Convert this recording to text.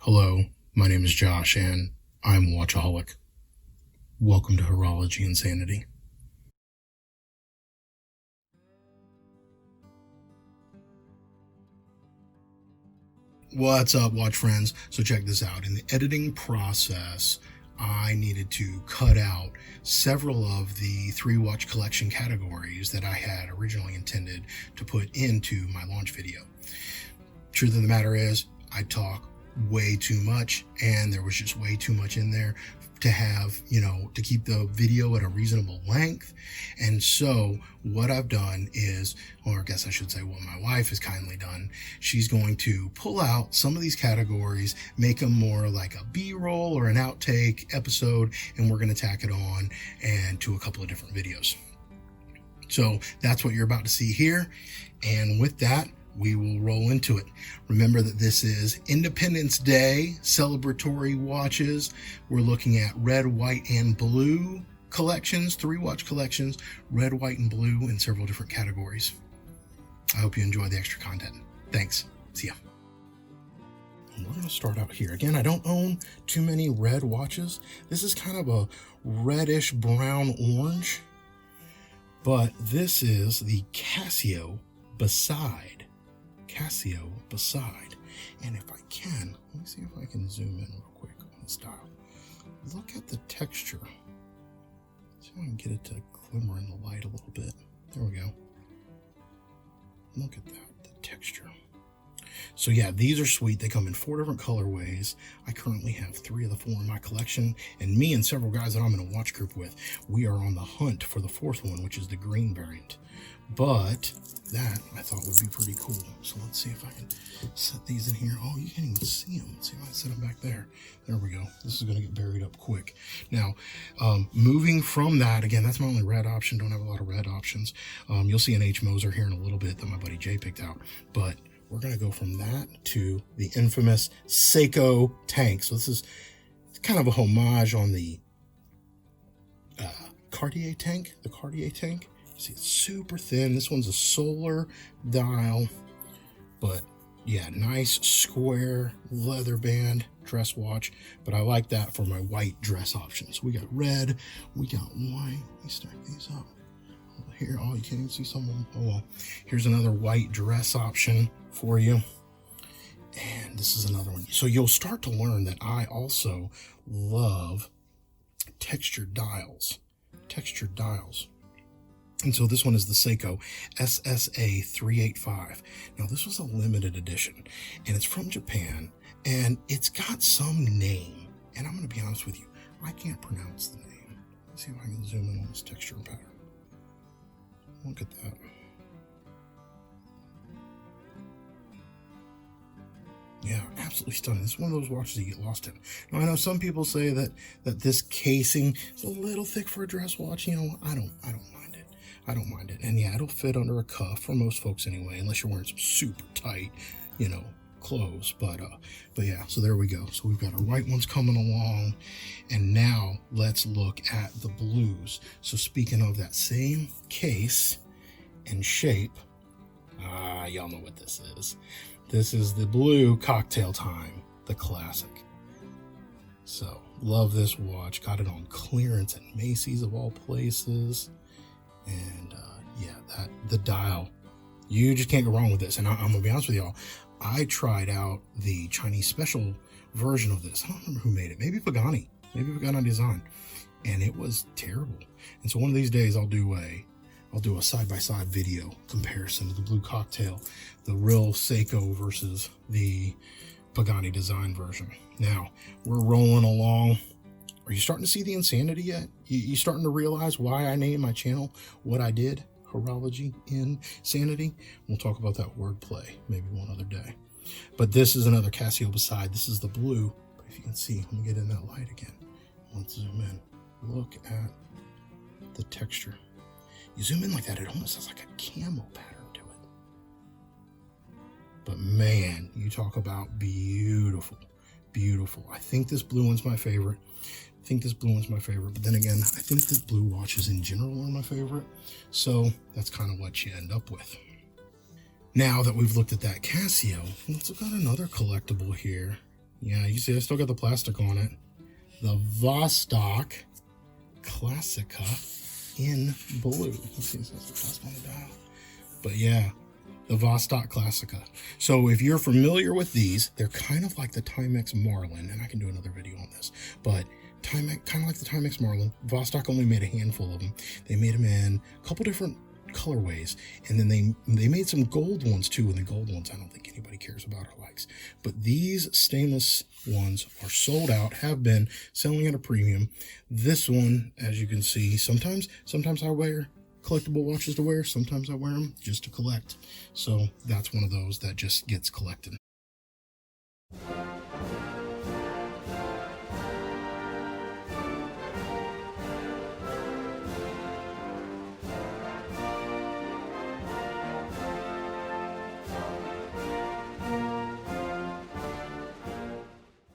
Hello, my name is Josh and I'm a watchaholic. Welcome to Horology Insanity. What's up, watch friends? So check this out. In the editing process, I needed to cut out several of the 3-watch collection categories that I had originally intended to put into my launch video. Truth of the matter is, I talk way too much and there was just way too much in there to have, to keep the video at a reasonable length. And so what I've done is, or I guess I should say what my wife has kindly done, she's going to pull out some of these categories, make them more like a B-roll or an outtake episode, and we're going to tack it on and to a couple of different videos. So that's what you're about to see here. And with that, we will roll into it. Remember that this is Independence Day celebratory watches. We're looking at red, white, and blue collections, 3-watch collections, red, white, and blue in several different categories. I hope you enjoy the extra content. Thanks. See ya. And we're going to start out here. Again, I don't own too many red watches. This is kind of a reddish brown orange, but this is the Casio Beside. And if I can, let me see if I can zoom in real quick on this dial. Look at the texture. See if I can get it to glimmer in the light a little bit. There we go. Look at that, the texture. So yeah, these are sweet. They come in 4 different colorways. I currently have 3 of the 4 in my collection, and me and several guys that I'm in a watch group with, we are on the hunt for the 4th one, which is the green variant. But that I thought would be pretty cool. So let's see if I can set these in here. Oh, you can't even see them. Let's see if I can set them back there. There we go. This is going to get buried up quick. Now, moving from that, again, that's my only red option. Don't have a lot of red options. You'll see an H. Moser here in a little bit that my buddy Jay picked out. But we're going to go from that to the infamous Seiko Tank. So this is kind of a homage on the Cartier tank, See, it's super thin. This one's a solar dial, but yeah, nice square leather band dress watch. But I like that for my white dress options. We got red, we got white. Let me stack these up here. Oh, you can't even see some of them. Oh well. Here's another white dress option for you. And this is another one. So you'll start to learn that I also love textured dials. And so this one is the Seiko SSA 385. Now this was a limited edition and it's from Japan and it's got some name. And I'm going to be honest with you, I can't pronounce the name. Let's see if I can zoom in on this texture pattern. Look at that. Yeah, absolutely stunning. It's one of those watches you get lost in. Now, I know some people say that this casing is a little thick for a dress watch. I don't mind it. And yeah, it'll fit under a cuff for most folks anyway, unless you're wearing some super tight, clothes. But yeah, so there we go. So we've got our white ones coming along, and now let's look at the blues. So speaking of that same case and shape, y'all know what this is. This is the blue Cocktail Time, the classic. So love this watch. Got it on clearance at Macy's of all places. And yeah, the dial, you just can't go wrong with this. And I'm gonna be honest with y'all, I tried out the Chinese special version of this. I don't remember who made it. Maybe Pagani Design, and it was terrible. And so one of these days I'll do a side-by-side video comparison of the blue Cocktail, the real Seiko versus the Pagani Design version. Now we're rolling along. Are you starting to see the insanity yet? You starting to realize why I named my channel what I did? Horology Insanity? We'll talk about that wordplay maybe one other day. But this is another Casio Beside. This is the blue. But if you can see, let me get in that light again. Let's zoom in. Look at the texture. You zoom in like that, it almost has like a camo pattern to it. But man, you talk about beautiful. I think this blue one's my favorite. But then again, I think that blue watches in general are my favorite. So that's kind of what you end up with. Now that we've looked at that Casio, let's look at another collectible here. Yeah, you see I still got the plastic on it. The Vostok Classica in blue. Let's see, it says the dust on the dial. But yeah, the Vostok Classica. So if you're familiar with these, they're kind of like the Timex Marlin, and I can do another video on this, but Timex, kind of like the Timex Marlin. Vostok only made a handful of them. They made them in a couple different colorways, and then they made some gold ones too, and the gold ones I don't think anybody cares about or likes. But these stainless ones are sold out, have been selling at a premium. This one, as you can see, sometimes I wear collectible watches to wear, sometimes I wear them just to collect. So that's one of those that just gets collected.